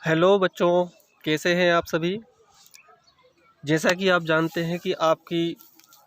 Hello बच्चों, कैसे हैं आप सभी। जैसा कि आप जानते हैं कि आपकी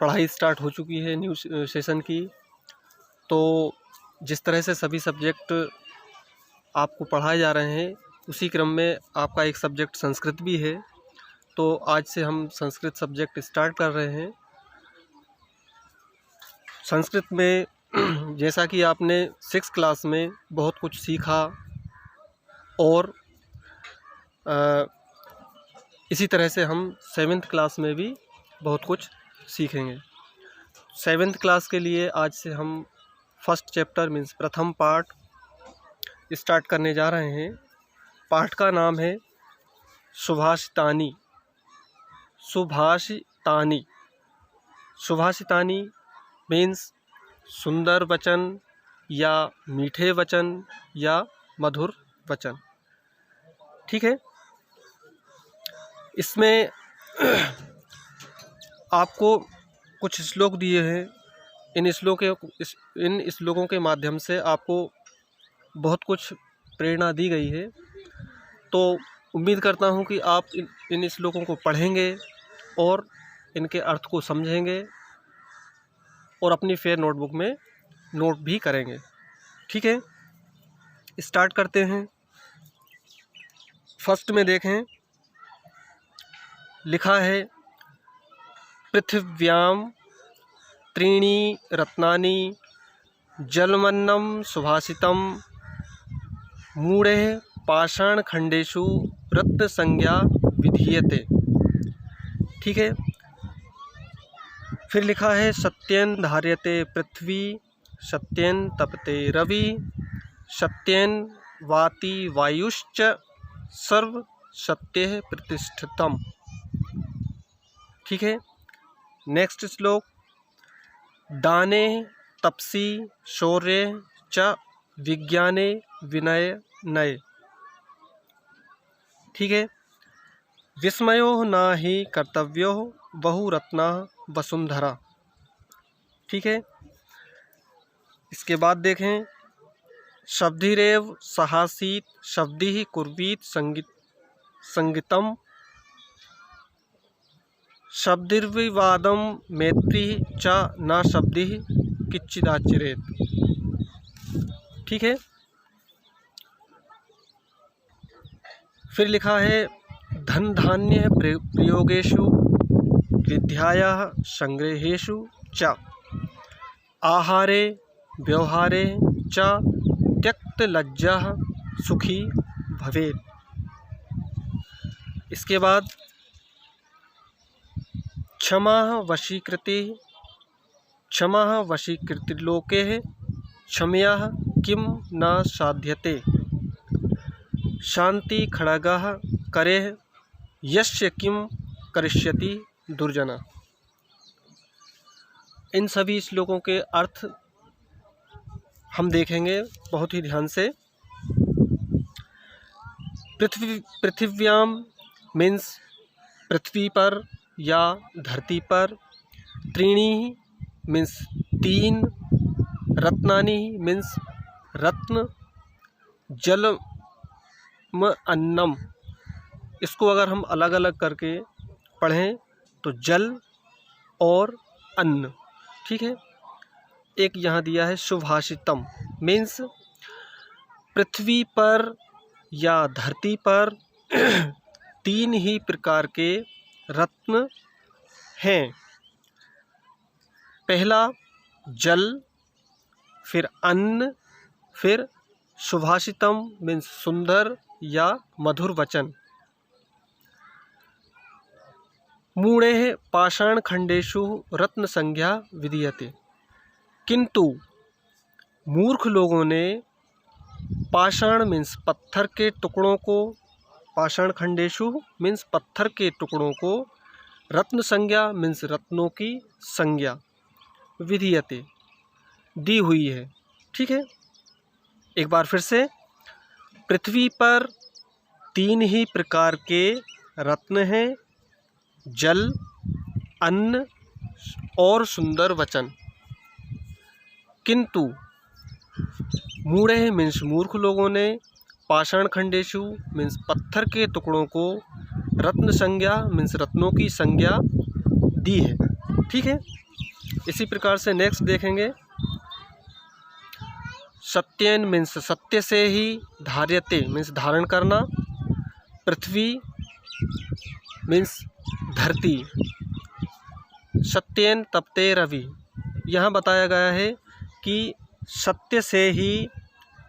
पढ़ाई स्टार्ट हो चुकी है न्यू सेशन की। तो जिस तरह से सभी सब्जेक्ट आपको पढ़ाए जा रहे हैं, उसी क्रम में आपका एक सब्जेक्ट संस्कृत भी है। तो आज से हम संस्कृत सब्जेक्ट स्टार्ट कर रहे हैं। संस्कृत में जैसा कि आपने 6th क्लास में बहुत कुछ सीखा और इसी तरह से हम 7th क्लास में भी बहुत कुछ सीखेंगे। 7th क्लास के लिए आज से हम फर्स्ट चैप्टर मीन्स प्रथम पार्ट स्टार्ट करने जा रहे हैं। पाठ का नाम है सुभाषितानी। सुभाषितानी सुभाषितानी मीन्स सुंदर वचन या मीठे वचन या मधुर वचन। ठीक है, इसमें आपको कुछ श्लोक दिए हैं। इन श्लोकों के माध्यम से आपको बहुत कुछ प्रेरणा दी गई है। तो उम्मीद करता हूँ कि आप इन श्लोकों को पढ़ेंगे और इनके अर्थ को समझेंगे और अपनी फेयर नोटबुक में नोट भी करेंगे। ठीक है, स्टार्ट करते हैं। फर्स्ट में देखें, लिखा है पृथिव्याम त्रीणि रत्नानि जलमन्नं सुभाषितं मूढ़े पाषाणखंडेषु रत्नसंज्ञा विधीयते। ठीक है, फिर लिखा है सत्येन धार्यते पृथ्वी सत्येन तपते रवि सत्येन वाति वायुश्च सर्व सत्ये प्रतिष्ठितम। ठीक है, नेक्स्ट श्लोक, दाने तपसी शौर्ये च विज्ञाने विनय नये। ठीक है, विस्मयो न हि कर्तव्यो बहुरत्ना वसुंधरा। ठीक है, इसके बाद देखें, शब्दिरेव सहासीत शब्दिः कुर्वीत संगीतम शब्दिर्विवादम मैत्री च न शब्दिः किच्चिदाचरेत। ठीक है, फिर लिखा है धन धान्य प्रयोगेषु विद्यायाः संग्रहेषु च आहारे व्यवहारे च त्यक्तलज्जः सुखी भवेत्। इसके बाद क्षमा वशीकृतिर्लोके क्षमया किं न साध्यते शांति खड्गः करे यस्य किं करिष्यति दुर्जना। इन सभी श्लोकों के अर्थ हम देखेंगे बहुत ही ध्यान से। पृथिव्याम मीन्स पृथ्वी पर या धरती पर, त्रीणि मीन्स 3, रत्नानि मीन्स रत्न, जलम अन्नम, इसको अगर हम अलग अलग करके पढ़ें तो जल और अन्न। ठीक है, एक यहाँ दिया है सुभाषितम मीन्स पृथ्वी पर या धरती पर 3 ही प्रकार के रत्न हैं। पहला जल, फिर अन्न, फिर सुभाषितम मीन्स सुंदर या मधुर वचन। मूढ़े पाषाण खंडेषु रत्न संज्ञा विधीयते। किंतु मूर्ख लोगों ने पाषाण मीन्स पत्थर के टुकड़ों को, पाषाण खंडेषु मीन्स पत्थर के टुकड़ों को, रत्न संज्ञा मीन्स रत्नों की संज्ञा, विधीयते दी हुई है। ठीक है, एक बार फिर से, पृथ्वी पर 3 ही प्रकार के रत्न हैं, जल, अन्न और सुंदर वचन। किंतु मूढ़े मीन्स मूर्ख लोगों ने पाषाण खंडेशु मीन्स पत्थर के टुकड़ों को रत्न संज्ञा मीन्स रत्नों की संज्ञा दी है। ठीक है, इसी प्रकार से नेक्स्ट देखेंगे सत्येन मीन्स सत्य से ही, धार्यते मीन्स धारण करना, पृथ्वी मीन्स धरती, सत्येन तपते रवि। यहाँ बताया गया है कि सत्य से ही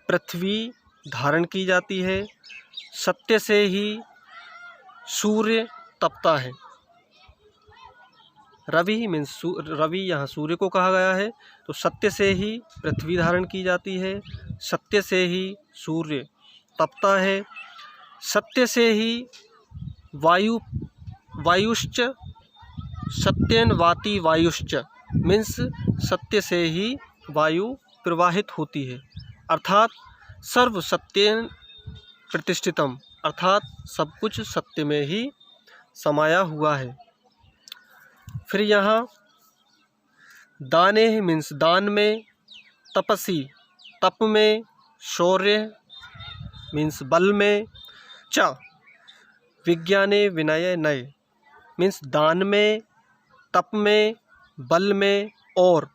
पृथ्वी धारण की जाती है, सत्य से ही सूर्य तपता है। रवि मीन्स रवि यहाँ सूर्य को कहा गया है, तो सत्य से ही पृथ्वी धारण की जाती है, सत्य से ही सूर्य तपता है, सत्य से ही वायुश्च, सत्येन वाति वायुश्च मीन्स सत्य से ही वायु प्रवाहित होती है, अर्थात सर्व सत्येन प्रतिष्ठितम, अर्थात सब कुछ सत्य में ही समाया हुआ है। फिर यहाँ दाने मीन्स दान में, तपसी तप में, शौर्य मीन्स बल में, च विज्ञाने विनय नय मीन्स दान में, तप में, बल में और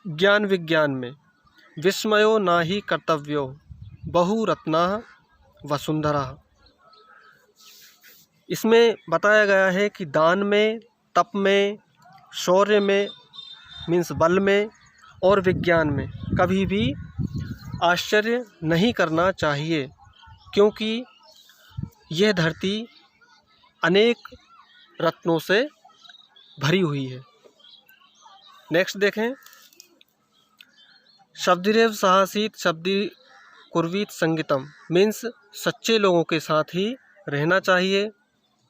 ज्ञान विज्ञान में, विस्मयो नाहि कर्तव्यो बहुरत्ना वसुंधरा। इसमें बताया गया है कि दान में, तप में, शौर्य में मीन्स बल में और विज्ञान में कभी भी आश्चर्य नहीं करना चाहिए, क्योंकि यह धरती अनेक रत्नों से भरी हुई है। नेक्स्ट देखें शब्दिरेव साहसीत शब्दी कुर्वीत संगीतम मीन्स सच्चे लोगों के साथ ही रहना चाहिए,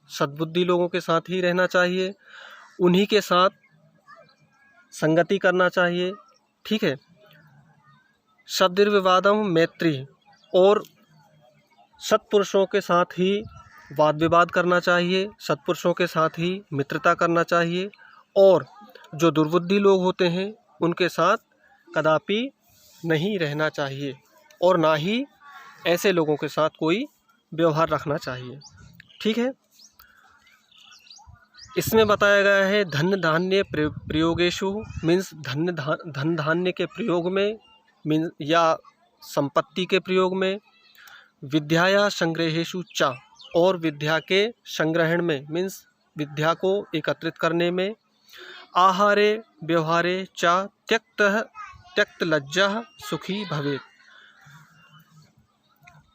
सद्बुद्धि लोगों के साथ ही रहना चाहिए, उन्हीं के साथ संगति करना चाहिए। ठीक है, शब्दिर्विवादम मैत्री और सत्पुरुषों के साथ ही वाद विवाद करना चाहिए, सत्पुरुषों के साथ ही मित्रता करना चाहिए, और जो दुर्बुद्धि लोग होते हैं उनके साथ कदापि नहीं रहना चाहिए और ना ही ऐसे लोगों के साथ कोई व्यवहार रखना चाहिए। ठीक है, इसमें बताया गया है धन धान्य प्रयोगेशु मीन्स धन धान्य के प्रयोग में मीन्स या संपत्ति के प्रयोग में, विद्याया संग्रहेशु च और विद्या के संग्रहण में मीन्स विद्या को एकत्रित करने में, आहारे व्यवहारे च त्यक्त लज्जा सुखी भवेत्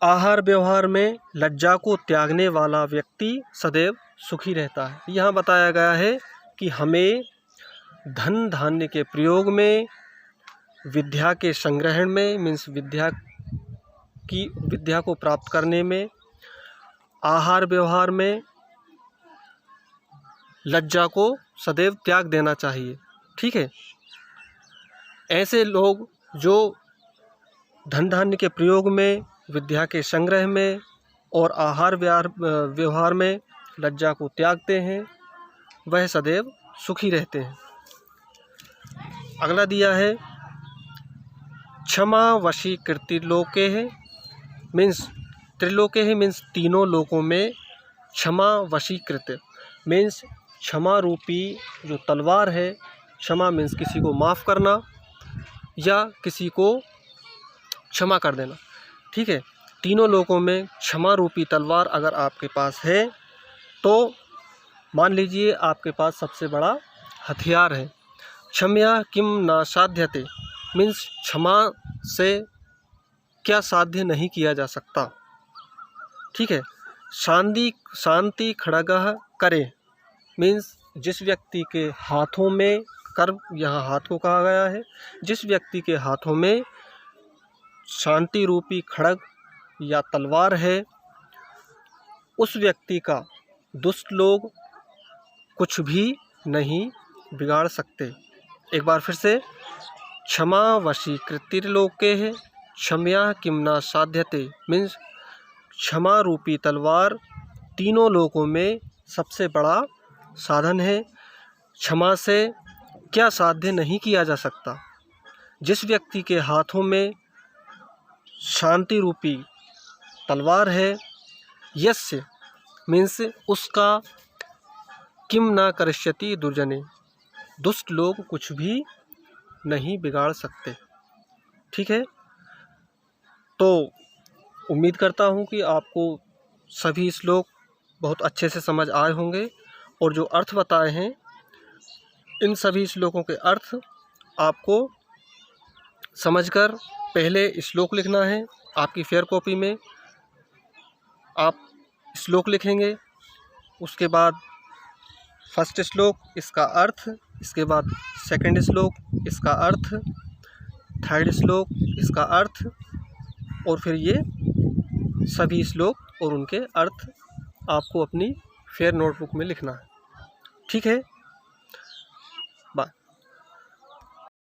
आहार व्यवहार में लज्जा को त्यागने वाला व्यक्ति सदैव सुखी रहता है। यहाँ बताया गया है कि हमें धन धान्य के प्रयोग में, विद्या के संग्रहण में मीन्स विद्या को प्राप्त करने में, आहार व्यवहार में लज्जा को सदैव त्याग देना चाहिए। ठीक है, ऐसे लोग जो धन धान्य के प्रयोग में, विद्या के संग्रह में और आहार व्यवहार में लज्जा को त्यागते हैं वह सदैव सुखी रहते हैं। अगला दिया है क्षमा वशीकृति लोके है मीन्स त्रिलोके है मीन्स तीनों लोकों में क्षमा वशीकृत मीन्स क्षमा रूपी जो तलवार है, क्षमा मीन्स किसी को माफ़ करना या किसी को क्षमा कर देना। ठीक है, तीनों लोकों में क्षमा रूपी तलवार अगर आपके पास है तो मान लीजिए आपके पास सबसे बड़ा हथियार है। क्षम्या किम ना साध्यते मीन्स क्षमा से क्या साध्य नहीं किया जा सकता। ठीक है, शांति खड़गः करे मीन्स जिस व्यक्ति के हाथों में, कर यहाँ हाथ को कहा गया है, जिस व्यक्ति के हाथों में शांति रूपी खड़ग या तलवार है उस व्यक्ति का दुष्ट लोग कुछ भी नहीं बिगाड़ सकते। एक बार फिर से, क्षमा वशीकृति लोके है क्षम्या किम्ना साध्यते मीन्स क्षमा रूपी तलवार तीनों लोकों में सबसे बड़ा साधन है। क्षमा से क्या साध्य नहीं किया जा सकता। जिस व्यक्ति के हाथों में शांति रूपी तलवार है। यस्य मीन्स उसका किम न करिष्यति दुर्जने, दुष्ट लोग कुछ भी नहीं बिगाड़ सकते। ठीक है, तो उम्मीद करता हूँ कि आपको सभी श्लोक बहुत अच्छे से समझ आए होंगे और जो अर्थ बताए हैं इन सभी श्लोकों के अर्थ आपको समझकर पहले श्लोक लिखना है। आपकी फेयर कॉपी में आप श्लोक लिखेंगे, उसके बाद फर्स्ट श्लोक इसका अर्थ, इसके बाद सेकंड श्लोक इसका अर्थ, थर्ड श्लोक इसका अर्थ, और फिर ये सभी श्लोक और उनके अर्थ आपको अपनी फेयर नोटबुक में लिखना है। ठीक है।